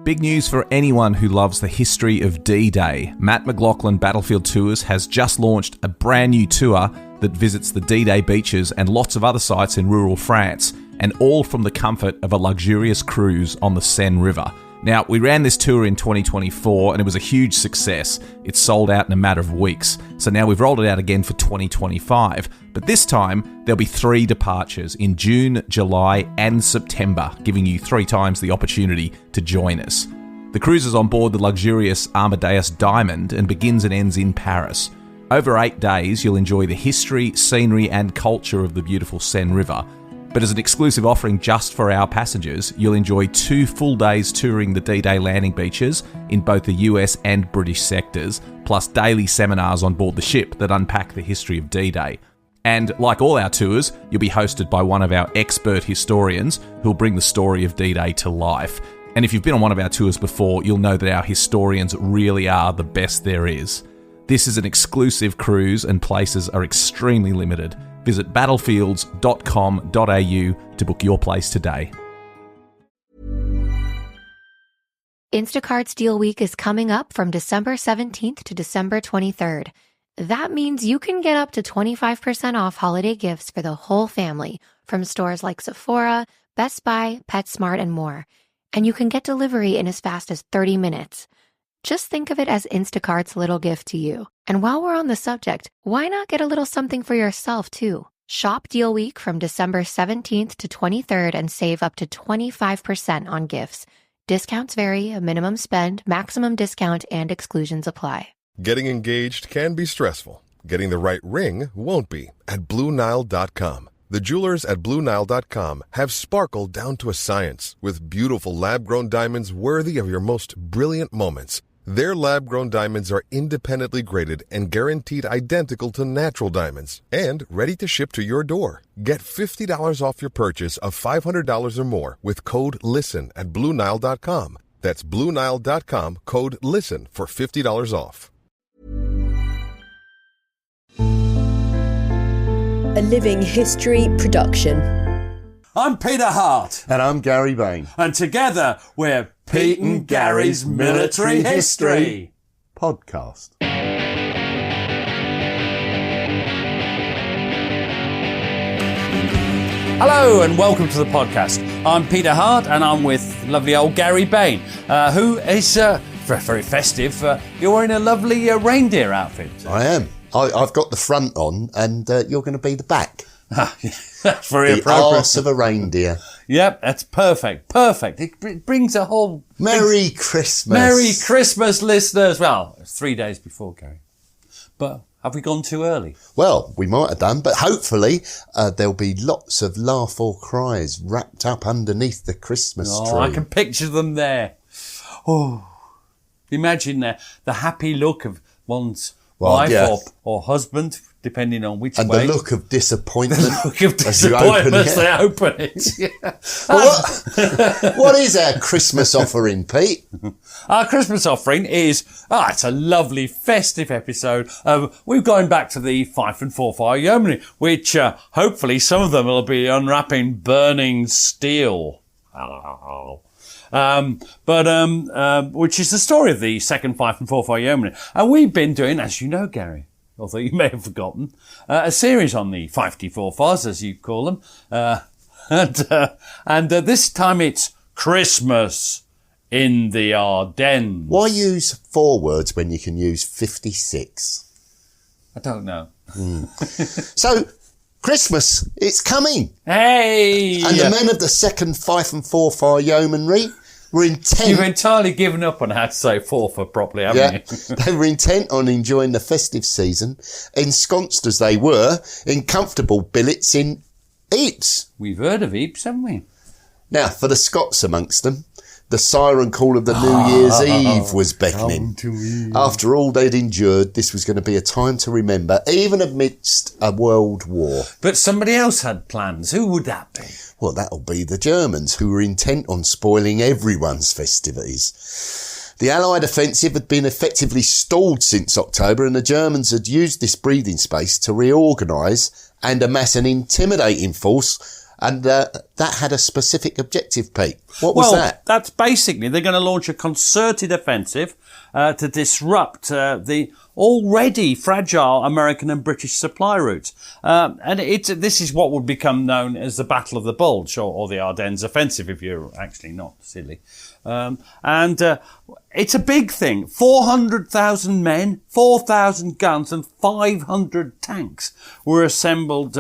Big news for anyone who loves the history of D-Day. Matt McLachlan Battlefield Tours has just launched a brand new tour that visits the D-Day beaches and lots of other sites in rural France, and all from the comfort of a luxurious cruise on the Seine River. Now, we ran this tour in 2024 and it was a huge success. It sold out in a matter of weeks. So now we've rolled it out again for 2025. But this time, there'll be 3 departures in June, July and September, giving you 3 times the opportunity to join us. The cruise is on board the luxurious Amadeus Diamond and begins and ends in Paris. Over 8 days, you'll enjoy the history, scenery and culture of the beautiful Seine River. But as an exclusive offering just for our passengers, you'll enjoy 2 full days touring the D-Day landing beaches in both the US and British sectors, plus daily seminars on board the ship that unpack the history of D-Day. And like all our tours, you'll be hosted by one of our expert historians who'll bring the story of D-Day to life. And if you've been on one of our tours before, you'll know that our historians really are the best there is. This is an exclusive cruise and places are extremely limited. Visit battlefields.com.au to book your place today. Instacart's Deal Week is coming up from December 17th to December 23rd. That means you can get up to 25% off holiday gifts for the whole family from stores like Sephora, Best Buy, PetSmart, and more. And you can get delivery in as fast as 30 minutes. Just think of it as Instacart's little gift to you. And while we're on the subject, why not get a little something for yourself too? Shop Deal Week from December 17th to 23rd and save up to 25% on gifts. Discounts vary, a minimum spend, maximum discount, and exclusions apply. Getting engaged can be stressful. Getting the right ring won't be at BlueNile.com. The jewelers at BlueNile.com have sparkle down to a science with beautiful lab-grown diamonds worthy of your most brilliant moments. Their lab-grown diamonds are independently graded and guaranteed identical to natural diamonds and ready to ship to your door. Get $50 off your purchase of $500 or more with code LISTEN at BlueNile.com. That's BlueNile.com, code LISTEN for $50 off. A Living History production. I'm Peter Hart. And I'm Gary Bain. And together we're Pete and Gary's Military History Podcast. Hello and welcome to the podcast. I'm Peter Hart and I'm with lovely old Gary Bain, who is very festive. You're wearing a lovely reindeer outfit. I am. I've got the front on and you're going to be the back. That's very the appropriate. arse of a reindeer. Yep, that's perfect. Perfect. It brings a whole... Merry Christmas. Merry Christmas, listeners. Well, it's 3 days before, Gary. But have we gone too early? Well, we might have done, but hopefully there'll be lots of laugh or cries wrapped up underneath the Christmas tree. I can picture them there. Oh, imagine the happy look of one's wife or husband, depending on which way. And the look of disappointment. The look of disappointment as they open it. Yeah. What is our Christmas offering, Pete? Our Christmas offering is, it's a lovely festive episode. We've gone back to the Fife Forfar Yeomanry, which hopefully some of them will be unwrapping burning steel. Which is the story of the second Fife Forfar Yeomanry. And we've been doing, as you know, Gary, although you may have forgotten, a series on the Fife Forfars, as you call them. And this time it's Christmas in the Ardennes. Why use 4 words when you can use 56? I don't know. So, Christmas, it's coming. Hey! And the men of the second Fife Forfar Yeomanry were intent... You've entirely given up on how to say forfar properly, haven't you? They were intent on enjoying the festive season, ensconced as they were in comfortable billets in Ypres. We've heard of Ypres, haven't we? Now, for the Scots amongst them, the siren call of the New Year's Eve was beckoning. After all they'd endured, this was going to be a time to remember, even amidst a world war. But somebody else had plans. Who would that be? Well, that'll be the Germans, who were intent on spoiling everyone's festivities. The Allied offensive had been effectively stalled since October, and the Germans had used this breathing space to reorganise and amass an intimidating force, and that had a specific objective, Pete. What was that? That's basically they're going to launch a concerted offensive to disrupt the already fragile American and British supply routes. And this is what would become known as the Battle of the Bulge, or the Ardennes Offensive, if you're actually not silly. It's a big thing. 400,000 men, 4,000 guns and 500 tanks were assembled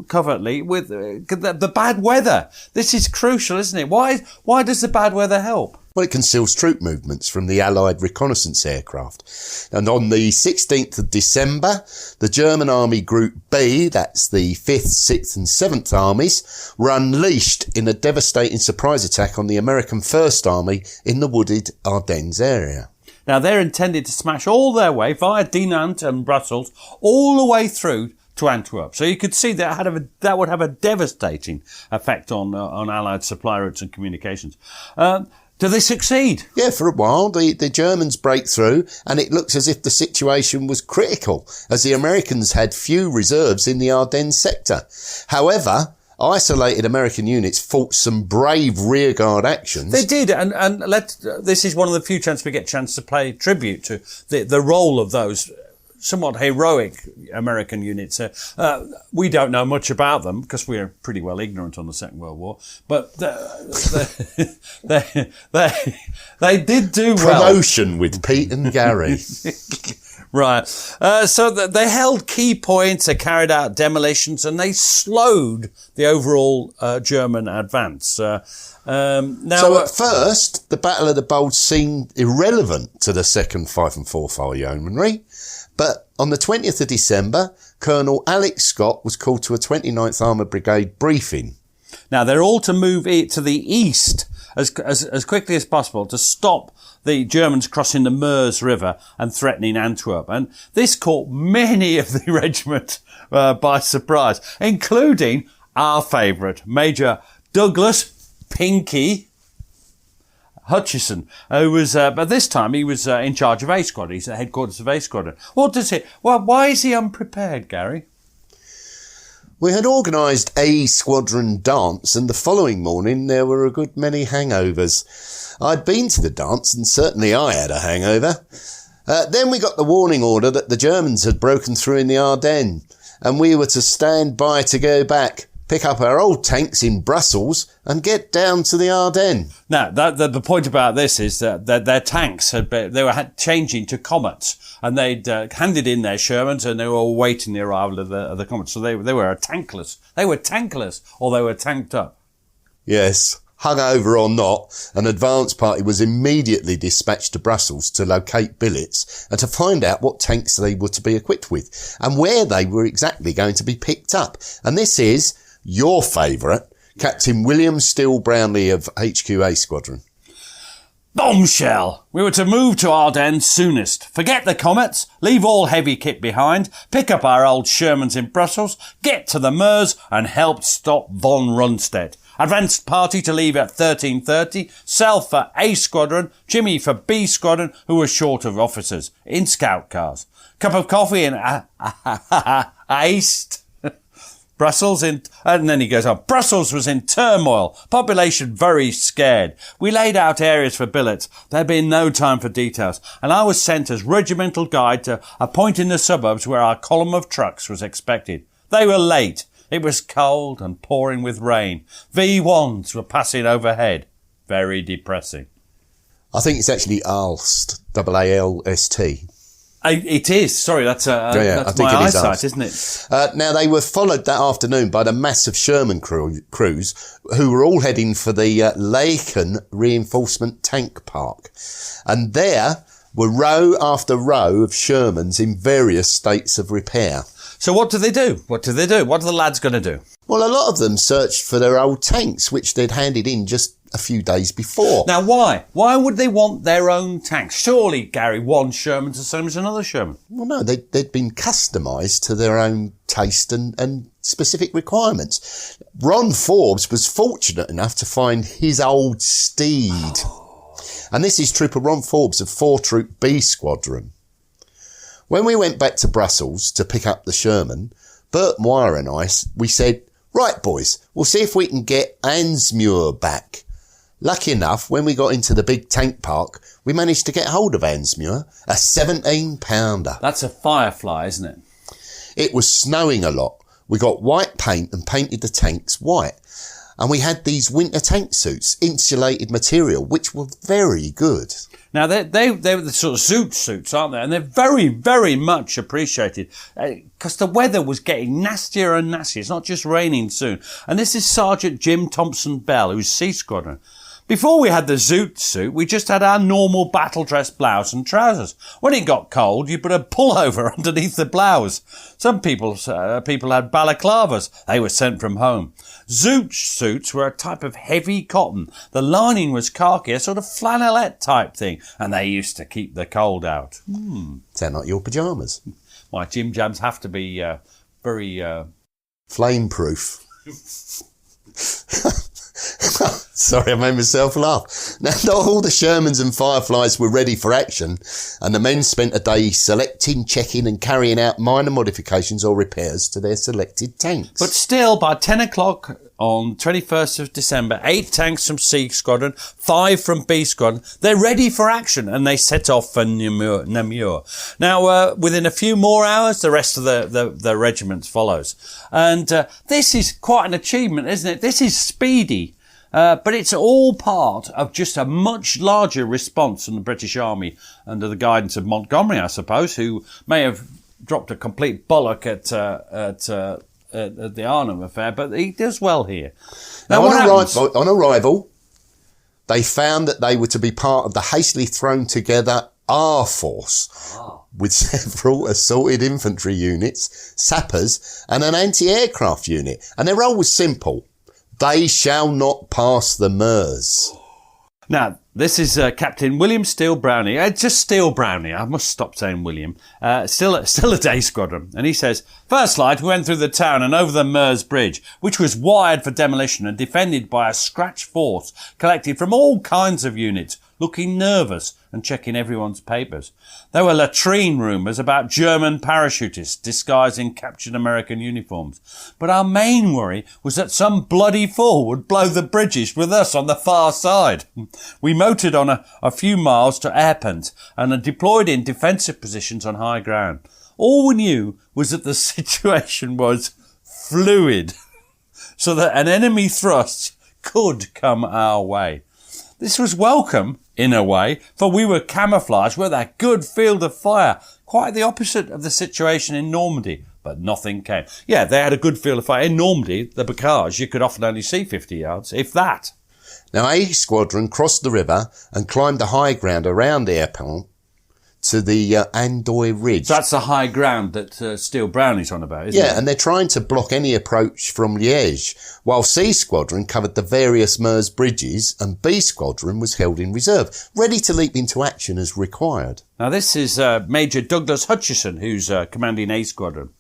covertly with the bad weather. This is crucial, isn't it? Why does the bad weather help? Well, it conceals troop movements from the Allied reconnaissance aircraft. And on the 16th of December, the German Army Group B, that's the 5th, 6th and 7th Armies, were unleashed in a devastating surprise attack on the American 1st Army in the wooded Ardennes area. Now, they're intended to smash all their way via Dinant and Brussels all the way through to Antwerp. So you could see that would have a devastating effect on Allied supply routes and communications. Do they succeed? Yeah, for a while, the Germans break through, and it looks as if the situation was critical, as the Americans had few reserves in the Ardennes sector. However, isolated American units fought some brave rearguard actions. They did, and this is one of the few chances we get a chance to pay tribute to the role of those somewhat heroic American units. We don't know much about them because we're pretty well ignorant on the Second World War, but they did do well. Promotion with Pete and Gary. Right. So they held key points, they carried out demolitions, and they slowed the overall German advance. So at first, the Battle of the Bulge seemed irrelevant to the 2nd Fife Forfar Yeomanry. But on the 20th of December, Colonel Alex Scott was called to a 29th Armoured Brigade briefing. Now, they're all to move it to the east as quickly as possible to stop the Germans crossing the Meuse River and threatening Antwerp. And this caught many of the regiment by surprise, including our favourite, Major Douglas Pinky Hutchison, who was, but this time he was in charge of A Squadron. He's at headquarters of A Squadron. Why is he unprepared, Gary? We had organised A Squadron dance, and the following morning there were a good many hangovers. I'd been to the dance, and certainly I had a hangover. Then we got the warning order that the Germans had broken through in the Ardennes, and we were to stand by to go back, pick up our old tanks in Brussels and get down to the Ardennes. Now, the point about this is that their tanks they were changing to Comets, and they'd handed in their Shermans, and they were awaiting the arrival of the Comets. So they were tankless. They were tankless, or they were tanked up. Yes. Hungover or not, an advance party was immediately dispatched to Brussels to locate billets and to find out what tanks they were to be equipped with and where they were exactly going to be picked up. And this is your favourite, Captain William Steele Brownlee of HQA Squadron. Bombshell! We were to move to Ardennes soonest. Forget the Comets, leave all heavy kit behind, pick up our old Shermans in Brussels, get to the Meuse and help stop von Rundstedt. Advanced party to leave at 13:30, Sal for A Squadron, Jimmy for B Squadron, who were short of officers, in scout cars. Cup of coffee in iced. Brussels and then he goes on. Brussels was in turmoil. Population very scared. We laid out areas for billets. There'd been no time for details. And I was sent as regimental guide to a point in the suburbs where our column of trucks was expected. They were late. It was cold and pouring with rain. V1s were passing overhead. Very depressing. I think it's actually Alst, A-A-L-S-T. It is. Sorry, that's my eyesight, isn't it? Now, they were followed that afternoon by the massive Sherman crews who were all heading for the Laeken Reinforcement Tank Park. And there were row after row of Shermans in various states of repair. So what do they do? What are the lads going to do? Well, a lot of them searched for their old tanks, which they'd handed in just a few days before. Now, why? Why would they want their own tanks? Surely, Gary, one Sherman's the same as another Sherman. Well, no, they'd been customised to their own taste and specific requirements. Ron Forbes was fortunate enough to find his old steed. And this is Trooper Ron Forbes of 4 Troop B Squadron. When we went back to Brussels to pick up the Sherman, Bert Moir and we said, right, boys, we'll see if we can get Ansmuir back. Lucky enough, when we got into the big tank park, we managed to get hold of Ansmuir, a 17-pounder. That's a Firefly, isn't it? It was snowing a lot. We got white paint and painted the tanks white. And we had these winter tank suits, insulated material, which were very good. Now, they were the sort of zoot suits, aren't they? And they're very, very much appreciated because the weather was getting nastier and nastier. It's not just raining soon. And this is Sergeant Jim Thompson-Bell, who's Sea Squadron. Before we had the zoot suit, we just had our normal battle dress blouse and trousers. When it got cold, you put a pullover underneath the blouse. Some people had balaclavas. They were sent from home. Zoot suits were a type of heavy cotton. The lining was khaki, a sort of flannelette type thing, and they used to keep the cold out. Sound like your pyjamas. My Jim Jams have to be very... Flame-proof. Sorry, I made myself laugh. Now, not all the Shermans and Fireflies were ready for action, and the men spent a day selecting, checking and carrying out minor modifications or repairs to their selected tanks. But still, by 10 o'clock on 21st of December, 8 tanks from C Squadron, 5 from B Squadron, they're ready for action, and they set off for Namur. Now, within a few more hours, the rest of the regiment follows. And this is quite an achievement, isn't it? This is speedy. But it's all part of just a much larger response from the British Army under the guidance of Montgomery, I suppose, who may have dropped a complete bollock at the Arnhem affair, but he does well here. Now on arrival, they found that they were to be part of the hastily thrown together R Force, with several assorted infantry units, sappers, and an anti-aircraft unit. And their role was simple. They shall not pass the Meuse. Now, this is Captain William Steele Brownie. Just Steele Brownie. I must stop saying William. Still a day squadron. And he says, first light, we went through the town and over the Meuse Bridge, which was wired for demolition and defended by a scratch force collected from all kinds of units, looking nervous and checking everyone's papers. There were latrine rumours about German parachutists disguised in captured American uniforms. But our main worry was that some bloody fool would blow the bridges with us on the far side. We motored on a few miles to Ardennes and are deployed in defensive positions on high ground. All we knew was that the situation was fluid, so that an enemy thrust could come our way. This was welcome, in a way, for we were camouflaged with a good field of fire, quite the opposite of the situation in Normandy, but nothing came. Yeah, they had a good field of fire. In Normandy, the Bocage, you could often only see 50 yards, if that. Now, A Squadron crossed the river and climbed the high ground around Ardennes to the Andoy Ridge. So that's the high ground that Steele Brownie's on about, isn't it? Yeah, and they're trying to block any approach from Liège, while C Squadron covered the various Meuse bridges and B Squadron was held in reserve, ready to leap into action as required. Now, this is Major Douglas Hutchison, who's commanding A Squadron.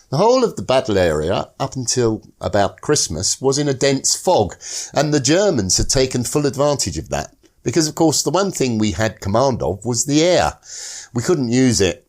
The whole of the battle area, up until about Christmas, was in a dense fog, and the Germans had taken full advantage of that. Because, of course, the one thing we had command of was the air. We couldn't use it.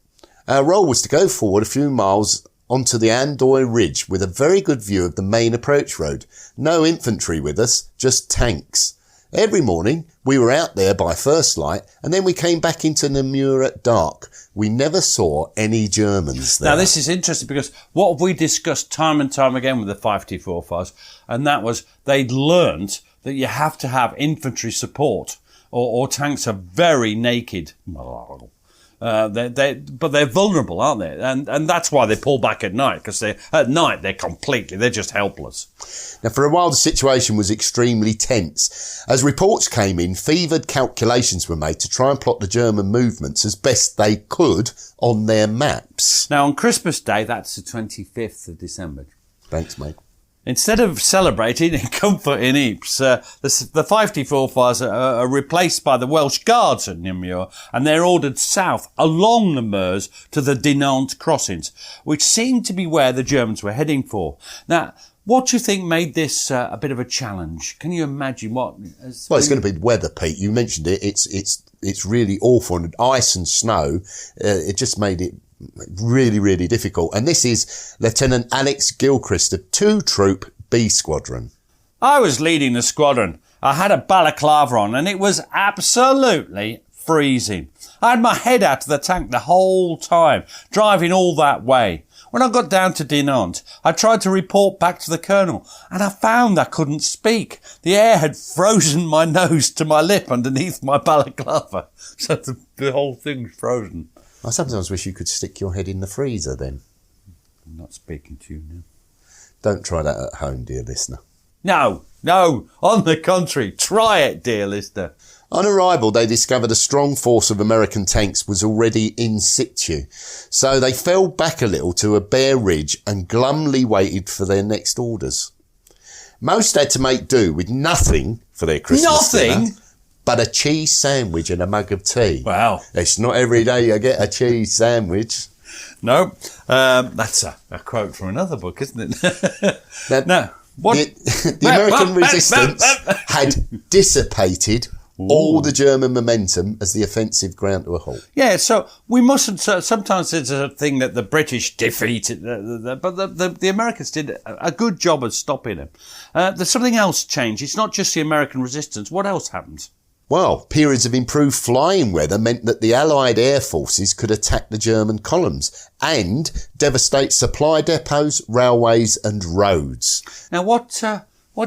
Our role was to go forward a few miles onto the Andoy Ridge with a very good view of the main approach road. No infantry with us, just tanks. Every morning, we were out there by first light, and then we came back into Namur at dark. We never saw any Germans there. Now, this is interesting because what have we discussed time and time again with the Fife Forfars, and that was they'd learned that you have to have infantry support or tanks are very naked. But they're vulnerable, aren't they? And that's why they pull back at night, because at night they're just helpless. Now, for a while, the situation was extremely tense. As reports came in, fevered calculations were made to try and plot the German movements as best they could on their maps. Now, on Christmas Day, that's the 25th of December. Thanks, mate. Instead of celebrating in comfort in Ypres, the Fife Forfars are replaced by the Welsh Guards at Namur, and they're ordered south along the Meuse to the Dinant crossings, which seemed to be where the Germans were heading for. Now, what do you think made this a bit of a challenge? Can you imagine what? Well, it's going to be weather, Pete. You mentioned it. It's really awful, and ice and snow. It just made it really, really difficult. And this is Lieutenant Alex Gilchrist of 2 Troop B Squadron. I was leading the squadron, I had a balaclava on and it was absolutely freezing. I had my head out of the tank the whole time, driving all that way. When I got down to Dinant, I tried to report back to the colonel and I found I couldn't speak. The air had frozen my nose to my lip underneath my balaclava. So the whole thing's frozen. I sometimes wish you could stick your head in the freezer then. I'm not speaking to you now. Don't try that at home, dear listener. No, on the contrary, try it, dear listener. On arrival, they discovered a strong force of American tanks was already in situ, so they fell back a little to a bare ridge and glumly waited for their next orders. Most had to make do with nothing for their Christmas dinner, but a cheese sandwich and a mug of tea. Wow. It's not every day you get a cheese sandwich. No, that's a quote from another book, isn't it? No. What? The American resistance had dissipated all the German momentum as the offensive ground to a halt. Yeah, so we mustn't. Sometimes it's a thing that the British defeated, but the Americans did a good job of stopping them. There's something else changed. It's not just the American resistance. What else happened? Well, periods of improved flying weather meant that the Allied air forces could attack the German columns and devastate supply depots, railways and roads. Now, what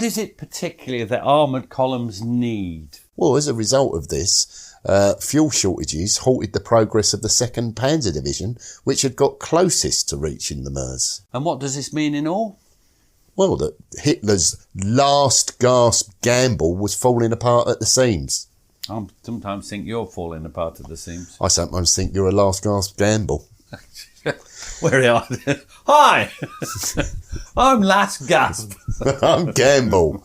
is it particularly that armoured columns need? Well, as a result of this, fuel shortages halted the progress of the 2nd Panzer Division, which had got closest to reaching the Meuse. And what does this mean in all? Well, that Hitler's last gasp gamble was falling apart at the seams. I sometimes think you're falling apart at the seams. I sometimes think you're a last gasp gamble. Where are you? Hi! I'm Last Gasp. I'm Gamble.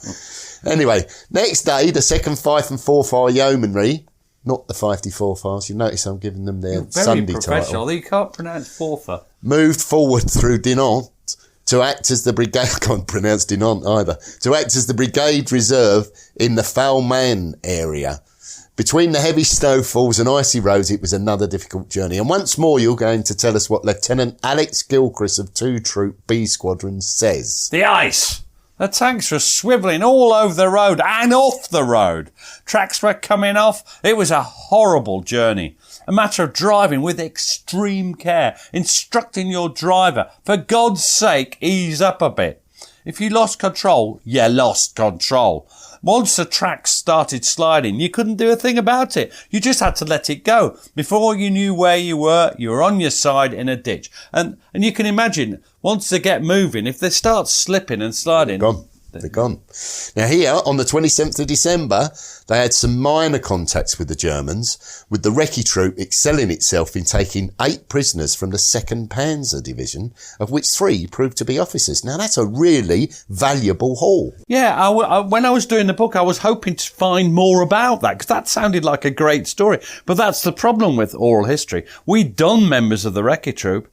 Anyway, next day, the 2nd Fife Forfar Yeomanry, not the Fife Forfars, you notice I'm giving them their Sunday title. Very professional. You can't pronounce Forfar. Moved forward through Dinant to act as the brigade, I can't pronounce Dinant either, to act as the brigade reserve in the Falman area. Between the heavy snowfalls and icy roads, it was another difficult journey. And once more, you're going to tell us what Lieutenant Alex Gilchrist of 2 Troop B Squadron says. The ice! The tanks were swivelling all over the road and off the road. Tracks were coming off. It was a horrible journey. A matter of driving with extreme care, instructing your driver, for God's sake, ease up a bit. If you lost control, you lost control. Once the tracks started sliding, you couldn't do a thing about it. You just had to let it go. Before you knew where you were on your side in a ditch. And you can imagine, once they get moving, if they start slipping and sliding... They're gone. Now here, on the 27th of December, they had some minor contacts with the Germans, with the Recce Troop excelling itself in taking 8 prisoners from the 2nd Panzer Division, of which 3 proved to be officers. Now that's a really valuable haul. Yeah, when I was doing the book, I was hoping to find more about that, because that sounded like a great story. But that's the problem with oral history. We'd done members of the Recce Troop,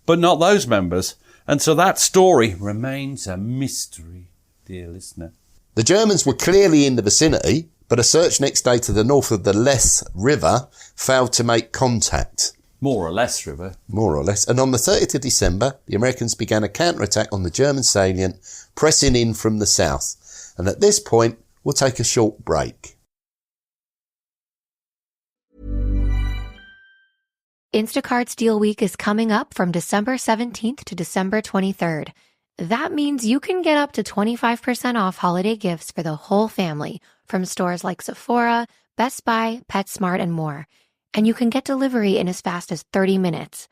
but not those members. And so that story remains a mystery. Dear listener. The Germans were clearly in the vicinity, but a search next day to the north of the Lesse River failed to make contact. More or less, River. More or less. And on the 30th of December, the Americans began a counterattack on the German salient, pressing in from the south. And at this point, we'll take a short break. Instacart's Deal Week is coming up from December 17th to December 23rd. That means you can get up to 25% off holiday gifts for the whole family from stores like Sephora, Best Buy, PetSmart, and more. And you can get delivery in as fast as 30 minutes.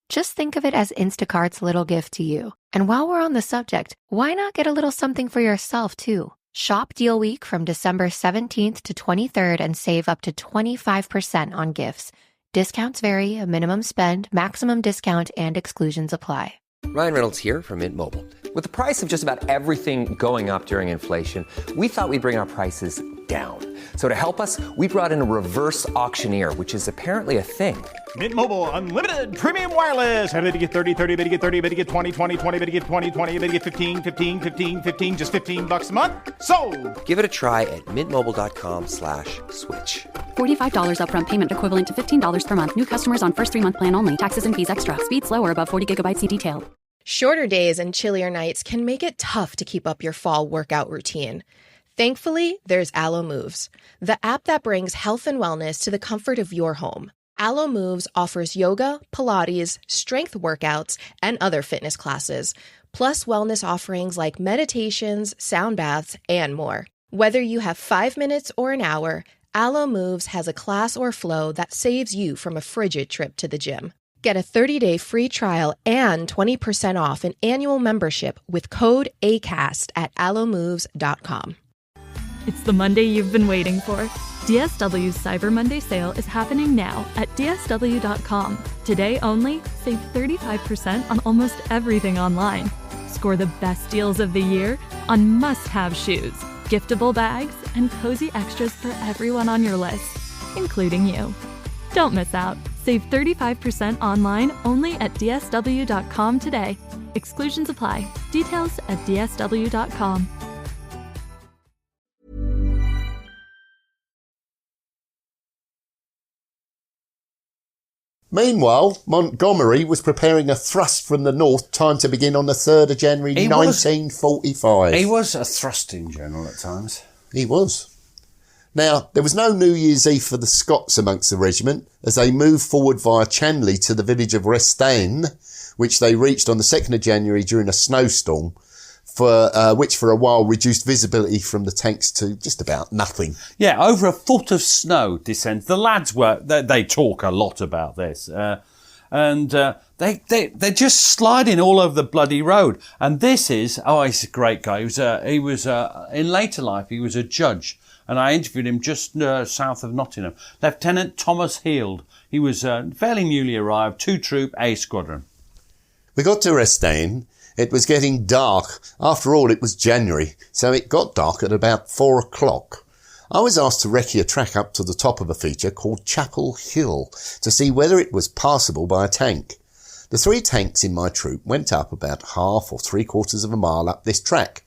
Just think of it as Instacart's little gift to you. And while we're on the subject, why not get a little something for yourself too? Shop Deal Week from December 17th to 23rd and save up to 25% on gifts. Discounts vary, a minimum spend, maximum discount, and exclusions apply. Ryan Reynolds here from Mint Mobile. With the price of just about everything going up during inflation, we thought we'd bring our prices down. So to help us, we brought in a reverse auctioneer, which is apparently a thing. Mint Mobile Unlimited Premium Wireless. How to get 30, 30, bit to get 30, bit to get 20, 20, 20, bit to get 20, 20, bit to get 15, 15, 15, 15, just $15 a month? Sold! Give it a try at mintmobile.com/switch. $45 upfront payment equivalent to $15 per month. New customers on first 3-month plan only. Taxes and fees extra. Speed slower above 40 gigabytes. See detail. Shorter days and chillier nights can make it tough to keep up your fall workout routine. Thankfully, there's Allo Moves, the app that brings health and wellness to the comfort of your home. Allo Moves offers yoga, Pilates, strength workouts, and other fitness classes, plus wellness offerings like meditations, sound baths, and more. Whether you have 5 minutes or an hour, Allo Moves has a class or flow that saves you from a frigid trip to the gym. Get a 30-day free trial and 20% off an annual membership with code ACAST at allomoves.com. It's the Monday you've been waiting for. DSW's Cyber Monday sale is happening now at DSW.com. Today only, save 35% on almost everything online. Score the best deals of the year on must-have shoes, giftable bags, and cozy extras for everyone on your list, including you. Don't miss out. Save 35% online only at DSW.com today. Exclusions apply. Details at DSW.com. Meanwhile, Montgomery was preparing a thrust from the north, time to begin on the 3rd of January 1945. He was a thrusting general at times. He was. Now, there was no New Year's Eve for the Scots amongst the regiment as they moved forward via Chanley to the village of Restaines, which they reached on the 2nd of January during a snowstorm, which for a while reduced visibility from the tanks to just about nothing. Yeah, over a foot of snow descends. The lads they talk a lot about this. And they're just sliding all over the bloody road. And this is, he's a great guy. He was in later life, he was a judge. And I interviewed him just south of Nottingham. Lieutenant Thomas Heald. He was fairly newly arrived, 2 Troop, A Squadron. We got to Restaines. It was getting dark. After all, it was January, so it got dark at about 4 o'clock. I was asked to recce a track up to the top of a feature called Chapel Hill to see whether it was passable by a tank. The 3 tanks in my troop went up about half or 3/4 of a mile up this track.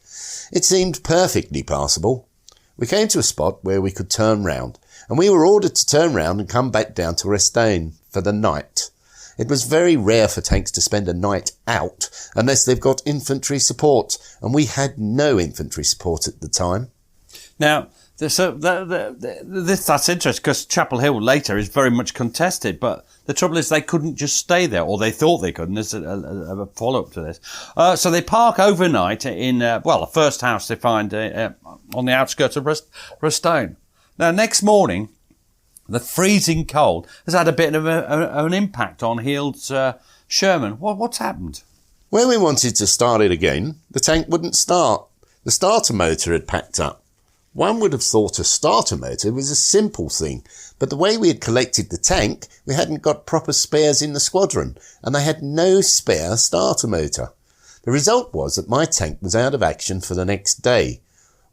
It seemed perfectly passable. We came to a spot where we could turn round, and we were ordered to turn round and come back down to Restaines for the night. It was very rare for tanks to spend a night out unless they've got infantry support, and we had no infantry support at the time. Now, that's interesting because Chapel Hill later is very much contested, but the trouble is they couldn't just stay there, or they thought they could, and there's a follow-up to this. So they park overnight in, the first house they find on the outskirts of Restaines. Now, next morning, the freezing cold has had a bit of an impact on Heald's Sherman. What's happened? When we wanted to start it again, the tank wouldn't start. The starter motor had packed up. One would have thought a starter motor was a simple thing, but the way we had collected the tank, we hadn't got proper spares in the squadron, and they had no spare starter motor. The result was that my tank was out of action for the next day,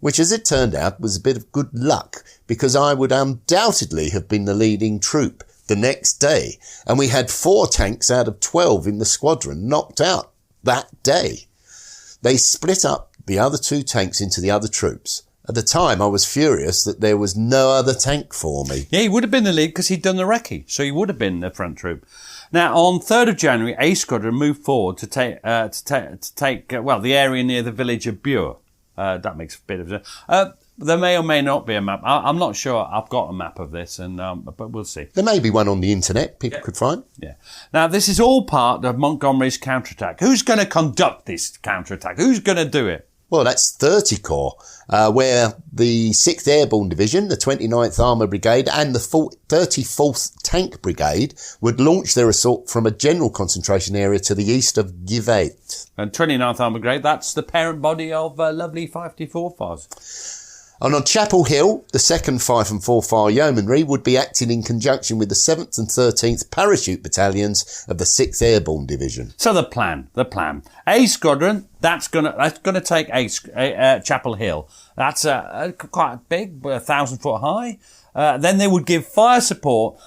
which as it turned out was a bit of good luck, because I would undoubtedly have been the leading troop the next day, and we had 4 tanks out of 12 in the squadron knocked out that day. They split up the other 2 tanks into the other troops. At the time, I was furious that there was no other tank for me. Yeah, he would have been the lead because he'd done the recce, so he would have been the front troop. Now, on 3rd of January, A Squadron moved forward to take the area near the village of Bure. That makes a bit of sense. There may or may not be a map. I'm not sure. I've got a map of this, but we'll see. There may be one on the internet people could find. Yeah. Now, this is all part of Montgomery's counterattack. Who's going to conduct this counterattack? Who's going to do it? Well, that's 30 Corps, where the 6th Airborne Division, the 29th Armoured Brigade and the 34th Tank Brigade would launch their assault from a general concentration area to the east of Givet. And 29th Armoured Brigade, that's the parent body of lovely Fife Forfars. And on Chapel Hill, the 2nd Fife Forfar Yeomanry would be acting in conjunction with the 7th and 13th Parachute Battalions of the 6th Airborne Division. So the plan. A Squadron, that's gonna take Chapel Hill. That's quite big, 1,000 foot high. Then they would give fire support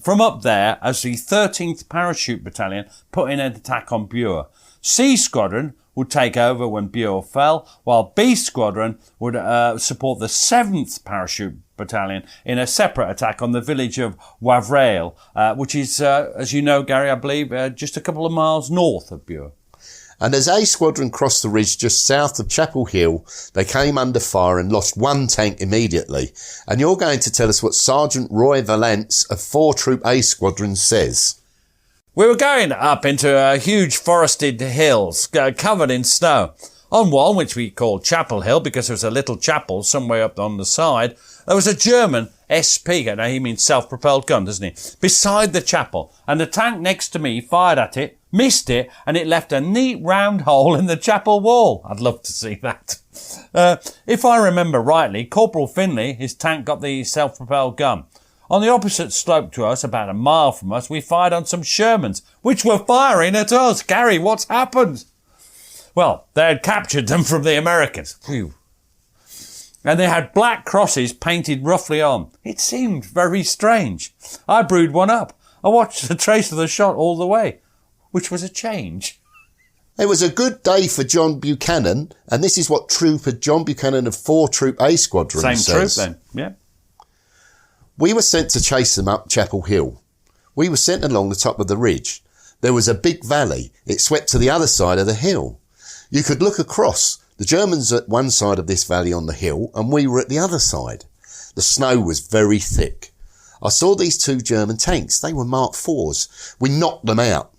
from up there as the 13th Parachute Battalion put in an attack on Bure. C Squadron would take over when Bure fell, while B Squadron would support the 7th Parachute Battalion in a separate attack on the village of Wavrail, which is, as you know, Gary, I believe, just a couple of miles north of Bure. And as A Squadron crossed the ridge just south of Chapel Hill, they came under fire and lost one tank immediately. And you're going to tell us what Sergeant Roy Valance of 4 Troop A Squadron says. We were going up into huge forested hills covered in snow. On one, which we called Chapel Hill because there was a little chapel somewhere up on the side, there was a German SP, now he means self-propelled gun, doesn't he, beside the chapel. And the tank next to me fired at it, missed it, and it left a neat round hole in the chapel wall. I'd love to see that. If I remember rightly, Corporal Finley, his tank got the self-propelled gun. On the opposite slope to us, about a mile from us, we fired on some Shermans, which were firing at us. Gary, what's happened? Well, they had captured them from the Americans. Phew. And they had black crosses painted roughly on. It seemed very strange. I brewed one up. I watched the trace of the shot all the way, which was a change. It was a good day for John Buchanan, and this is what Trooper John Buchanan of 4 Troop A Squadron says. Same troop then, yeah. We were sent to chase them up Chapel Hill. We were sent along the top of the ridge. There was a big valley. It swept to the other side of the hill. You could look across. The Germans at one side of this valley on the hill, and we were at the other side. The snow was very thick. I saw these 2 German tanks. They were Mark IVs. We knocked them out.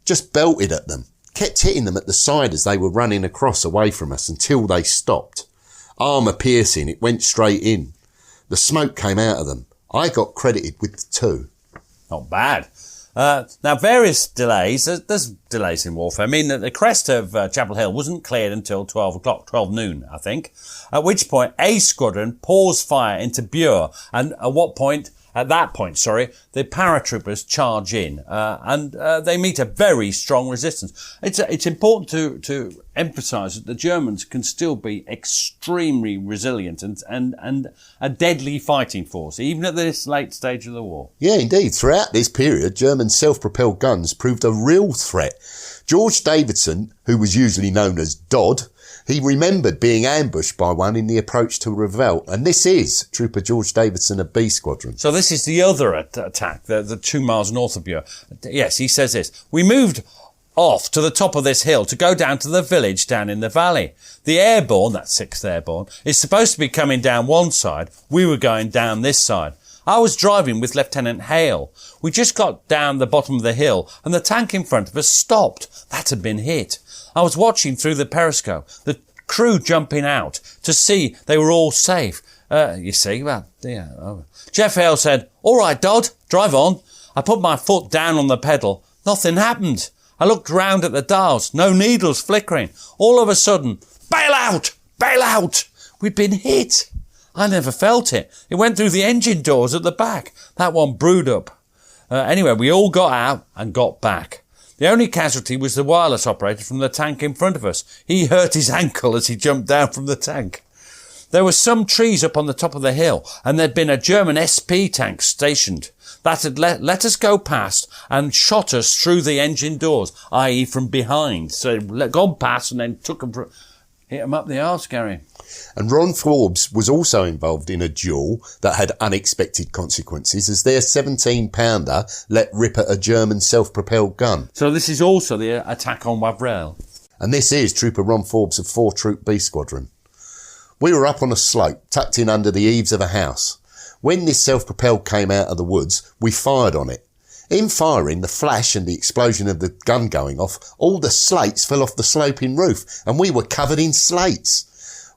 Just belted at them. Kept hitting them at the side as they were running across away from us until they stopped. Armour piercing. It went straight in. The smoke came out of them. I got credited with the 2. Not bad. Now, various delays. There's delays in warfare. I mean, the crest of Chapel Hill wasn't cleared until 12 noon, I think. At which point, A Squadron pours fire into Bure. And at that point, the paratroopers charge in. And they meet a very strong resistance. It's important to emphasise that the Germans can still be extremely resilient and a deadly fighting force, even at this late stage of the war. Yeah, indeed. Throughout this period, German self-propelled guns proved a real threat. George Davidson, who was usually known as Dodd, he remembered being ambushed by one in the approach to Revel. And this is Trooper George Davidson of B Squadron. So this is the other attack, the 2 miles north of Bure. Yes, he says this. We moved off to the top of this hill to go down to the village down in the valley. The airborne, that's 6th Airborne, is supposed to be coming down one side. We were going down this side. I was driving with Lieutenant Hale. We just got down the bottom of the hill and the tank in front of us stopped. That had been hit. I was watching through the periscope, the crew jumping out to see they were all safe. Jeff Hale said, "All right, Dodd, drive on." I put my foot down on the pedal. Nothing happened. I looked round at the dials. No needles flickering. All of a sudden, bail out! Bail out! We'd been hit. I never felt it. It went through the engine doors at the back. That one brewed up. Anyway, we all got out and got back. The only casualty was the wireless operator from the tank in front of us. He hurt his ankle as he jumped down from the tank. There were some trees up on the top of the hill, and there'd been a German SP tank stationed. That had let us go past and shot us through the engine doors, i.e. from behind. So gone past and then hit them up the arse, Gary. And Ron Forbes was also involved in a duel that had unexpected consequences as their 17-pounder let rip at a German self-propelled gun. So this is also the attack on Wavre. And this is Trooper Ron Forbes of 4 Troop B Squadron. We were up on a slope, tucked in under the eaves of a house. When this self-propelled came out of the woods, we fired on it. In firing, the flash and the explosion of the gun going off, all the slates fell off the sloping roof, and we were covered in slates.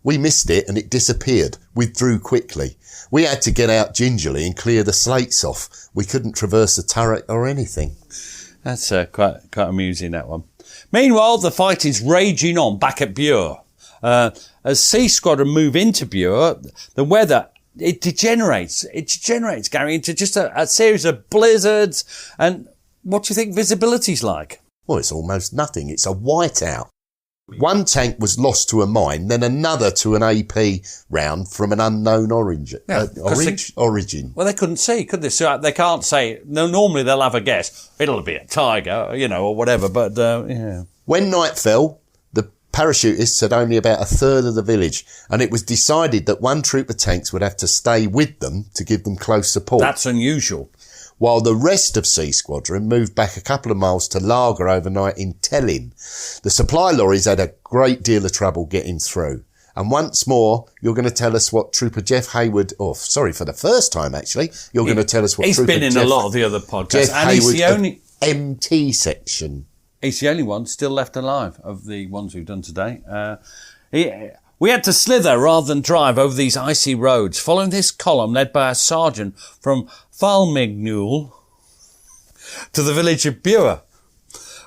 We missed it and it disappeared, withdrew quickly. We had to get out gingerly and clear the slates off. We couldn't traverse the turret or anything. That's quite amusing, that one. Meanwhile, the fight is raging on back at Bure. As C Squadron move into Bure, the weather, it degenerates, Gary, into just a series of blizzards. And what do you think visibility's like? Well, it's almost nothing. It's a whiteout. One tank was lost to a mine, then another to an AP round from an unknown origin. Well, they couldn't see, could they? So they can't say. No, normally they'll have a guess. It'll be a tiger, or whatever. But yeah. When night fell, the parachutists had only about a third of the village, and it was decided that one troop of tanks would have to stay with them to give them close support. That's unusual. while the rest of C Squadron moved back a couple of miles to Lager overnight in Tellin. The supply lorries had a great deal of trouble getting through. And once more, you're going to tell us what Trooper Jeff Hayward, for the first time actually, you're going to tell us what he's Trooper been in Jeff, a lot of the other podcasts. Jeff And Hayward he's the only MT section. He's the only one still left alive of the ones we've done today. We had to slither rather than drive over these icy roads, following this column led by a sergeant from Falmignul to the village of Bure,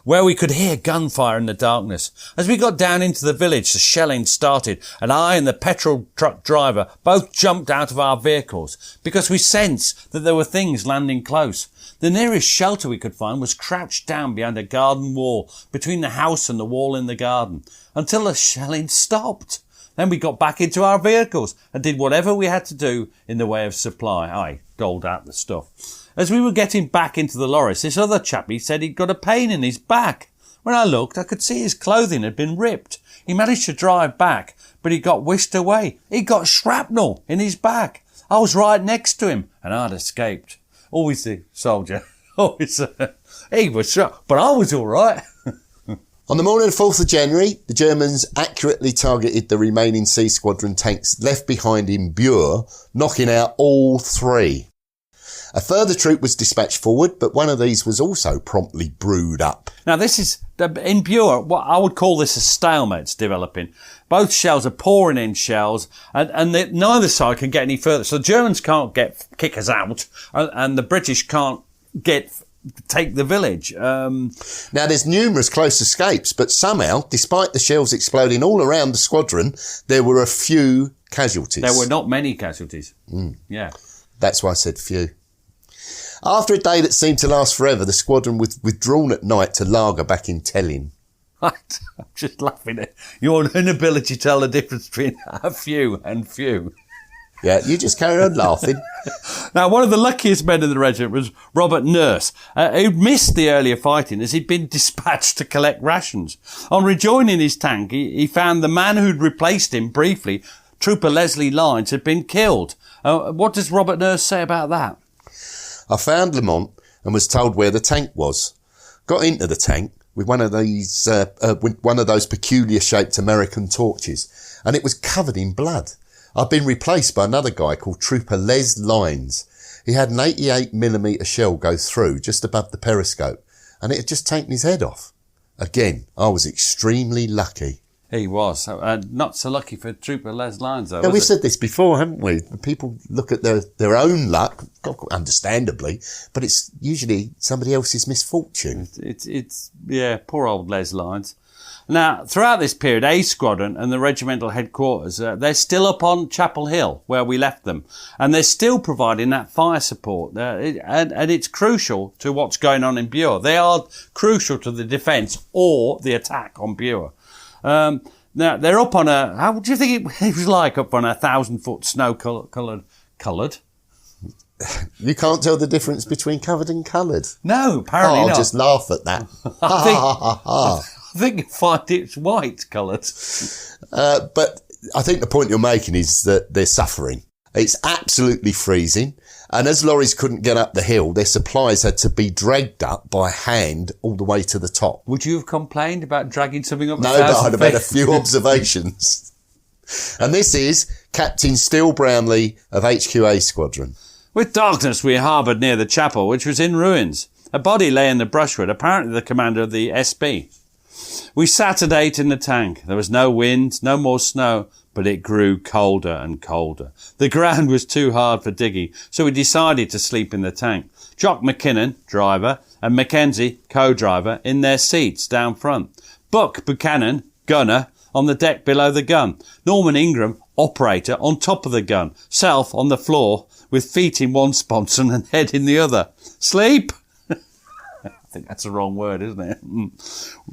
where we could hear gunfire in the darkness. As we got down into the village, the shelling started, and I and the petrol truck driver both jumped out of our vehicles because we sensed that there were things landing close. The nearest shelter we could find was crouched down behind a garden wall between the house and the wall in the garden until the shelling stopped. Then we got back into our vehicles and did whatever we had to do in the way of supply. I doled out the stuff. As we were getting back into the lorries, this other chappie said he'd got a pain in his back. When I looked, I could see his clothing had been ripped. He managed to drive back, but he got whisked away. He got shrapnel in his back. I was right next to him, and I'd escaped. Always the soldier. Always, he was shot, but I was all right. On the morning of 4th of January, the Germans accurately targeted the remaining C Squadron tanks left behind in Bure, knocking out all 3. A further troop was dispatched forward, but one of these was also promptly brewed up. Now this is, in Bure, what I would call this a stalemate's developing. Both shells are pouring in shells, and neither side can get any further. So the Germans can't kick us out, and the British can't take the village. Now there's numerous close escapes, but somehow, despite the shells exploding all around the squadron, there were a few casualties. There were not many casualties. Yeah. That's why I said few. After a day that seemed to last forever, the squadron was withdrawn at night to Lager back in Tellin. I'm just laughing at your inability to tell the difference between a few and few. Yeah, you just carry on laughing. Now, one of the luckiest men in the regiment was Robert Nurse, who'd missed the earlier fighting as he'd been dispatched to collect rations. On rejoining his tank, he found the man who'd replaced him briefly, Trooper Leslie Lyons, had been killed. What does Robert Nurse say about that? I found Lamont and was told where the tank was. Got into the tank with one of those peculiar shaped American torches, and it was covered in blood. I'd been replaced by another guy called Trooper Les Lyons. He had an 88mm shell go through just above the periscope, and it had just taken his head off. Again, I was extremely lucky. He was. Not so lucky for Trooper Les Lyons, though. Yeah, we've said this before, haven't we? People look at their own luck, understandably, but it's usually somebody else's misfortune. It's poor old Les Lyons. Now, throughout this period, A Squadron and the regimental headquarters, they're still up on Chapel Hill, where we left them. And they're still providing that fire support. And it's crucial to what's going on in Bure. They are crucial to the defence or the attack on Bure. Now, they're up on how do you think it was like up on 1,000-foot snow-coloured? You can't tell the difference between covered and coloured? No, apparently not. I'll just laugh at that. I think you'll find it's white coloured. But I think the point you're making is that they're suffering. It's absolutely freezing. And as lorries couldn't get up the hill, their supplies had to be dragged up by hand all the way to the top. Would you have complained about dragging something up? No, but I'd have had a few observations. And this is Captain Steele Brownlee of HQA Squadron. With darkness, we harboured near the chapel, which was in ruins. A body lay in the brushwood, apparently the commander of the SB. We sat at 8 in the tank. There was no wind, no more snow, but it grew colder and colder. The ground was too hard for digging, so we decided to sleep in the tank. Jock McKinnon, driver, and Mackenzie, co-driver, in their seats down front. Buck Buchanan, gunner, on the deck below the gun. Norman Ingram, operator, on top of the gun. Self on the floor, with feet in one sponson and head in the other. Sleep? I think that's the wrong word, isn't it?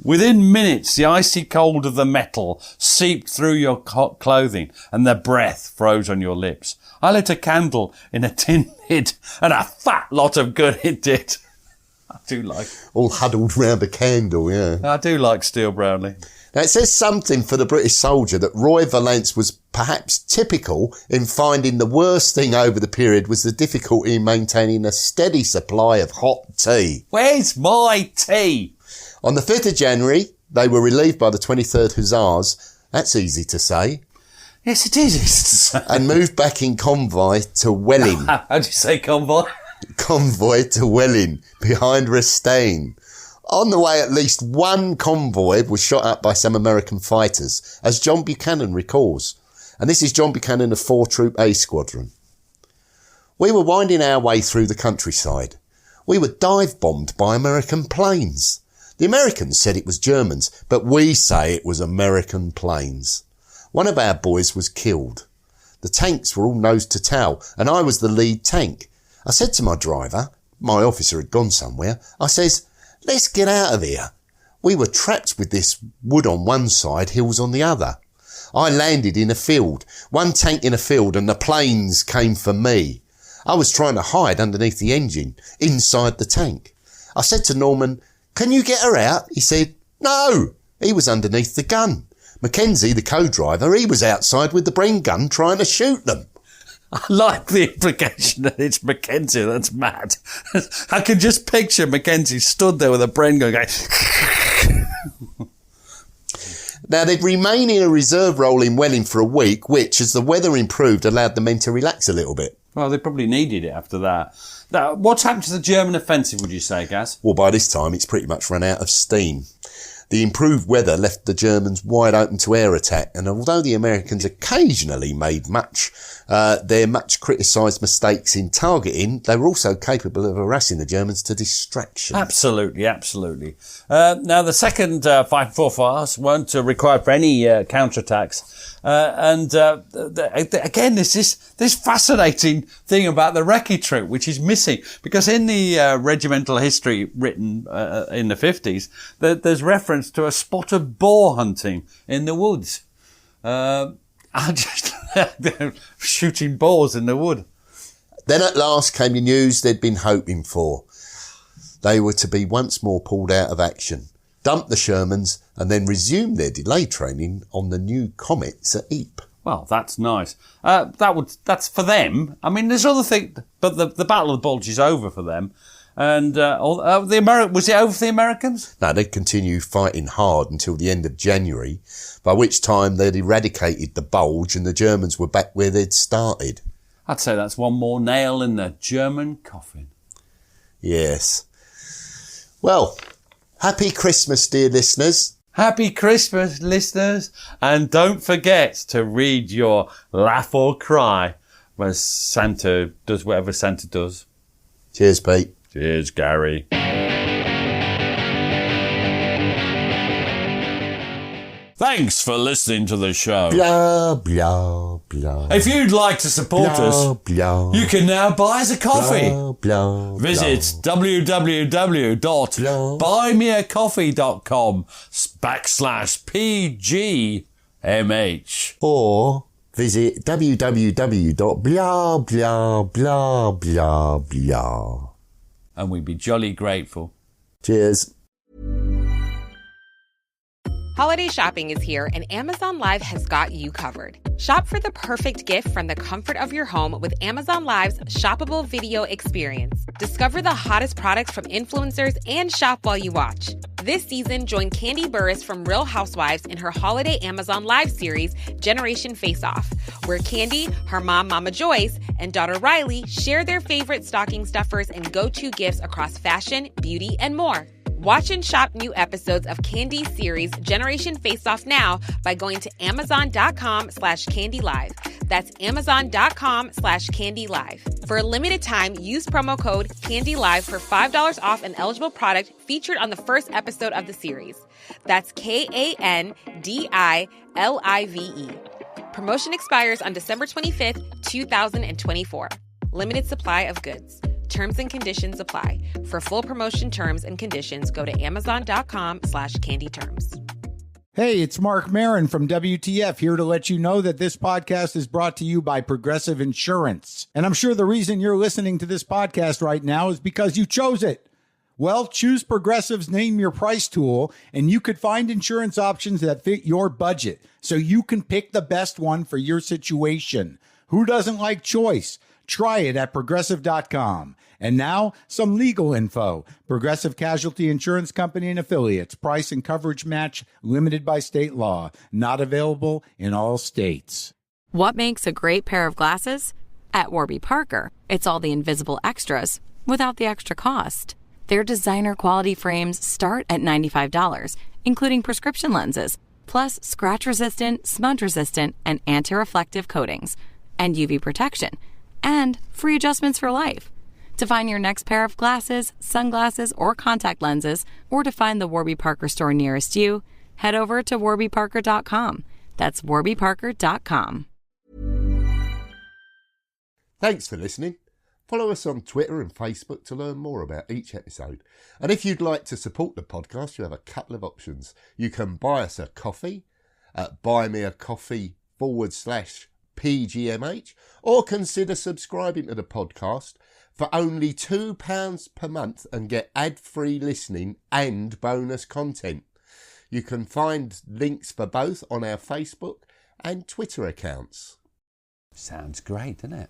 Within minutes, the icy cold of the metal seeped through your clothing and the breath froze on your lips. I lit a candle in a tin lid and a fat lot of good it did. I do like... All huddled round a candle, yeah. I do like Steele Brownlee. Now, it says something for the British soldier that Roy Valence was perhaps typical in finding the worst thing over the period was the difficulty in maintaining a steady supply of hot tea. Where's my tea? On the 5th of January, they were relieved by the 23rd Hussars. That's easy to say. Yes, it is easy to say. And moved back in convoy to Welling. How do you say convoy? Convoy to Welling, behind Restaine. On the way, at least one convoy was shot up by some American fighters, as John Buchanan recalls. And this is John Buchanan of 4 Troop A Squadron. We were winding our way through the countryside. We were dive-bombed by American planes. The Americans said it was Germans, but we say it was American planes. One of our boys was killed. The tanks were all nose to tail, and I was the lead tank. I said to my driver, my officer had gone somewhere, I says, let's get out of here. We were trapped with this wood on one side, hills on the other. I landed in a field, one tank in a field, and the planes came for me. I was trying to hide underneath the engine, inside the tank. I said to Norman, can you get her out? He said, no. He was underneath the gun. Mackenzie, the co-driver, he was outside with the Bren gun trying to shoot them. I like the implication that it's Mackenzie. That's mad. I can just picture Mackenzie stood there with a Bren gun going... Now, they'd remain in a reserve role in Welling for a week, which, as the weather improved, allowed the men to relax a little bit. Well, they probably needed it after that. Now, what's happened to the German offensive, would you say, Gaz? Well, by this time, it's pretty much run out of steam. The improved weather left the Germans wide open to air attack, and although the Americans occasionally made their much criticised mistakes in targeting, they were also capable of harassing the Germans to distraction. Absolutely, absolutely. Now, the second Fife Forfars weren't required for any counterattacks. Again, there's this fascinating thing about the recce troop, which is missing, because in the regimental history written in the 50s, there's reference to a spot of boar hunting in the woods. Just shooting boars in the wood. Then at last came the news they'd been hoping for. They were to be once more pulled out of action, dump the Shermans, and then resume their delay training on the new Comets at Ypres. Well, that's nice. That's for them. I mean, there's other things, but the Battle of the Bulge is over for them. And was it over for the Americans? No, they'd continue fighting hard until the end of January, by which time they'd eradicated the Bulge and the Germans were back where they'd started. I'd say that's one more nail in the German coffin. Yes. Well, happy Christmas, dear listeners. Happy Christmas, listeners. And don't forget to read your laugh or cry when Santa does whatever Santa does. Cheers, Pete. Cheers, Gary. Thanks for listening to the show. Blah, blah, blah. If you'd like to support us, you can now buy us a coffee. Visit www.buymeacoffee.com/PGMH. Or visit www.blah. And we'd be jolly grateful. Cheers. Holiday shopping is here, and Amazon Live has got you covered. Shop for the perfect gift from the comfort of your home with Amazon Live's shoppable video experience. Discover the hottest products from influencers and shop while you watch. This season, join Candy Burris from Real Housewives in her holiday Amazon Live series, Generation Face Off, where Candy, her mom, Mama Joyce, and daughter Riley share their favorite stocking stuffers and go-to gifts across fashion, beauty, and more. Watch and shop new episodes of Candy's series Generation Face Off now by going to amazon.com/candylive. That's amazon.com/candylive. For a limited time, use promo code CANDYLIVE for $5 off an eligible product featured on the first episode of the series. That's KANDILIVE. Promotion expires on December 25th, 2024. Limited supply of goods. Terms and conditions apply. For full promotion terms and conditions, go to amazon.com/candyterms. Hey, it's Mark Marin from WTF here to let you know that this podcast is brought to you by Progressive Insurance. And I'm sure the reason you're listening to this podcast right now is because you chose it. Well, choose Progressive's Name Your Price tool, and you could find insurance options that fit your budget, so you can pick the best one for your situation. Who doesn't like choice? Try it at Progressive.com. And now, some legal info. Progressive Casualty Insurance Company and Affiliates. Price and coverage match limited by state law. Not available in all states. What makes a great pair of glasses? At Warby Parker, it's all the invisible extras without the extra cost. Their designer quality frames start at $95, including prescription lenses, plus scratch-resistant, smudge-resistant, and anti-reflective coatings, and UV protection, and free adjustments for life. To find your next pair of glasses, sunglasses, or contact lenses, or to find the Warby Parker store nearest you, head over to warbyparker.com. That's warbyparker.com. Thanks for listening. Follow us on Twitter and Facebook to learn more about each episode. And if you'd like to support the podcast, you have a couple of options. You can buy us a coffee at buymeacoffee.com/PGMH, or consider subscribing to the podcast for only £2 per month and get ad-free listening and bonus content. You can find links for both on our Facebook and Twitter accounts. Sounds great, doesn't it?